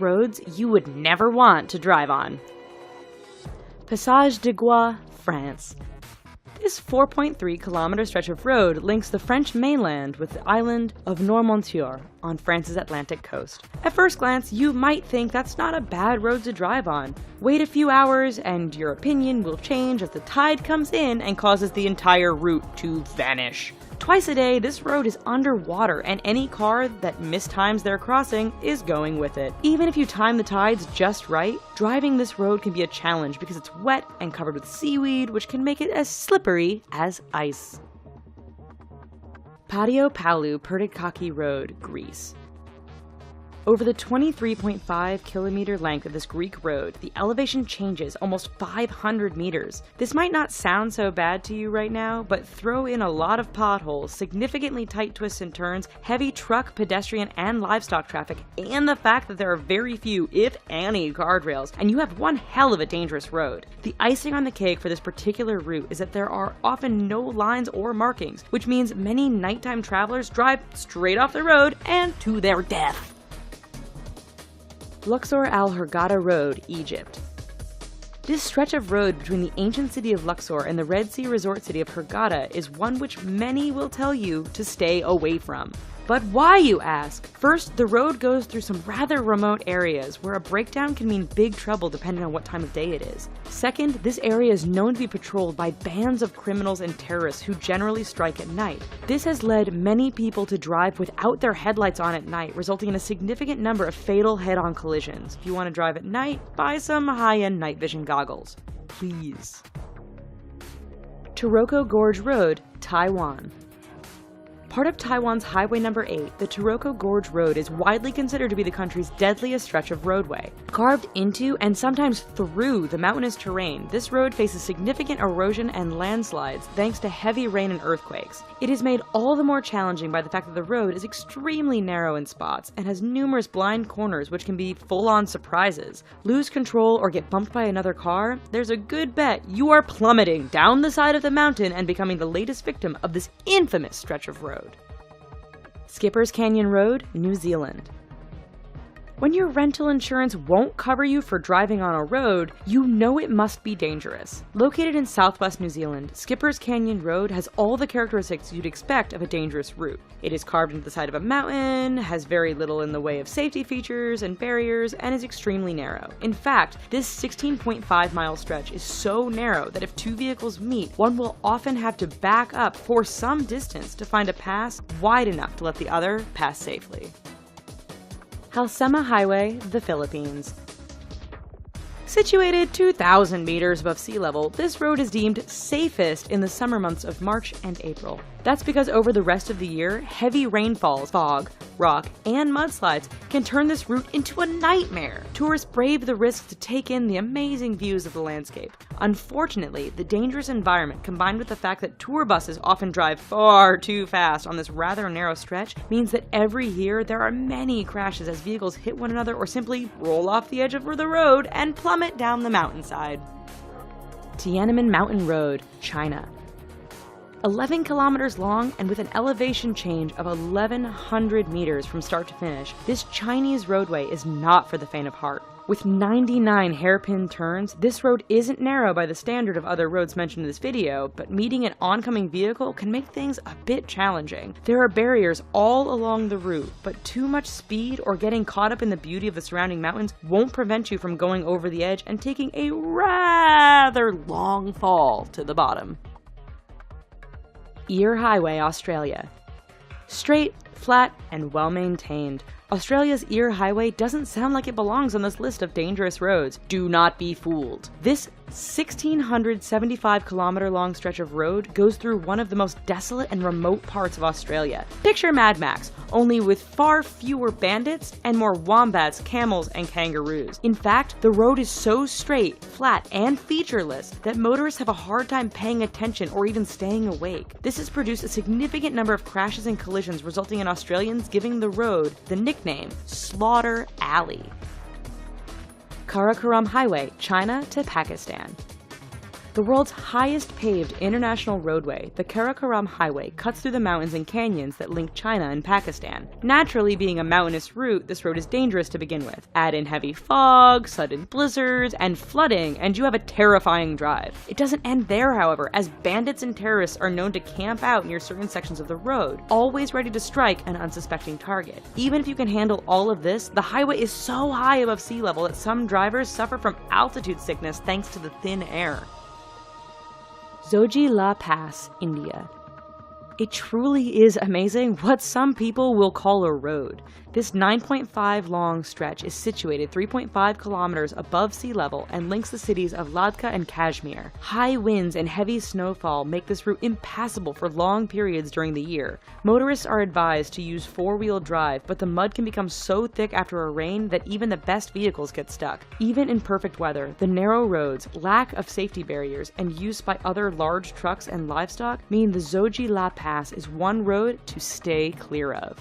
roads you would never want to drive on. Passage de Gois, France. This 4.3-kilometer stretch of road links the French mainland with the island of Noirmoutier on France's Atlantic coast. At first glance, you might think that's not a bad road to drive on. Wait a few hours and your opinion will change as the tide comes in and causes the entire route to vanish. Twice a day, this road is underwater, and any car that mistimes their crossing is going with it. Even if you time the tides just right, driving this road can be a challenge because it's wet and covered with seaweed, which can make it as slippery as ice. Patio Palu Pertikachi Road, Greece. Over the 23.5-kilometer length of this Greek road, the elevation changes almost 500 meters. This might not sound so bad to you right now, but throw in a lot of potholes, significantly tight twists and turns, heavy truck, pedestrian, and livestock traffic, and the fact that there are very few, if any, guardrails, and you have one hell of a dangerous road. The icing on the cake for this particular route is that there are often no lines or markings, which means many nighttime travelers drive straight off the road and to their death. Luxor Al Hurghada Road, Egypt. This stretch of road between the ancient city of Luxor and the Red Sea resort city of Hurghada is one which many will tell you to stay away from. But why, you ask? First, the road goes through some rather remote areas where a breakdown can mean big trouble depending on what time of day it is. Second, this area is known to be patrolled by bands of criminals and terrorists who generally strike at night. This has led many people to drive without their headlights on at night, resulting in a significant number of fatal head-on collisions. If you want to drive at night, buy some high-end night vision goggles. Please. Taroko Gorge Road, Taiwan. Part of Taiwan's Highway No. 8, the Taroko Gorge Road is widely considered to be the country's deadliest stretch of roadway. Carved into and sometimes through the mountainous terrain, this road faces significant erosion and landslides thanks to heavy rain and earthquakes. It is made all the more challenging by the fact that the road is extremely narrow in spots and has numerous blind corners which can be full-on surprises. Lose control or get bumped by another car? There's a good bet you are plummeting down the side of the mountain and becoming the latest victim of this infamous stretch of road. Skipper's Canyon Road, New Zealand. When your rental insurance won't cover you for driving on a road, you know it must be dangerous. Located in southwest New Zealand, Skipper's Canyon Road has all the characteristics you'd expect of a dangerous route. It is carved into the side of a mountain, has very little in the way of safety features and barriers, and is extremely narrow. In fact, this 16.5-mile stretch is so narrow that if two vehicles meet, one will often have to back up for some distance to find a pass wide enough to let the other pass safely. Halsema Highway, the Philippines. Situated 2,000 meters above sea level, this road is deemed safest in the summer months of March and April. That's because over the rest of the year, heavy rainfalls, fog, rock, and mudslides can turn this route into a nightmare. Tourists brave the risk to take in the amazing views of the landscape. Unfortunately, the dangerous environment combined with the fact that tour buses often drive far too fast on this rather narrow stretch means that every year there are many crashes as vehicles hit one another or simply roll off the edge of the road and plummet down the mountainside. Tiananmen Mountain Road, China. 11 kilometers long and with an elevation change of 1,100 meters from start to finish, this Chinese roadway is not for the faint of heart. With 99 hairpin turns, this road isn't narrow by the standard of other roads mentioned in this video, but meeting an oncoming vehicle can make things a bit challenging. There are barriers all along the route, but too much speed or getting caught up in the beauty of the surrounding mountains won't prevent you from going over the edge and taking a rather long fall to the bottom. Eyre Highway, Australia. Straight, flat, and well-maintained, Australia's Eyre Highway doesn't sound like it belongs on this list of dangerous roads. Do not be fooled. This 1,675-kilometer long stretch of road goes through one of the most desolate and remote parts of Australia. Picture Mad Max, only with far fewer bandits and more wombats, camels, and kangaroos. In fact, the road is so straight, flat, and featureless that motorists have a hard time paying attention or even staying awake. This has produced a significant number of crashes and collisions, resulting in Australians giving the road the nickname Slaughter Alley. Karakoram Highway, China to Pakistan. The world's highest paved international roadway, the Karakoram Highway, cuts through the mountains and canyons that link China and Pakistan. Naturally, being a mountainous route, this road is dangerous to begin with. Add in heavy fog, sudden blizzards, and flooding, and you have a terrifying drive. It doesn't end there, however, as bandits and terrorists are known to camp out near certain sections of the road, always ready to strike an unsuspecting target. Even if you can handle all of this, the highway is so high above sea level that some drivers suffer from altitude sickness thanks to the thin air. Zojila Pass, India. It truly is amazing what some people will call a road. This 9.5 long stretch is situated 3.5 kilometers above sea level and links the cities of Ladakh and Kashmir. High winds and heavy snowfall make this route impassable for long periods during the year. Motorists are advised to use four-wheel drive, but the mud can become so thick after a rain that even the best vehicles get stuck. Even in perfect weather, the narrow roads, lack of safety barriers, and use by other large trucks and livestock mean the Zojila Pass is one road to stay clear of.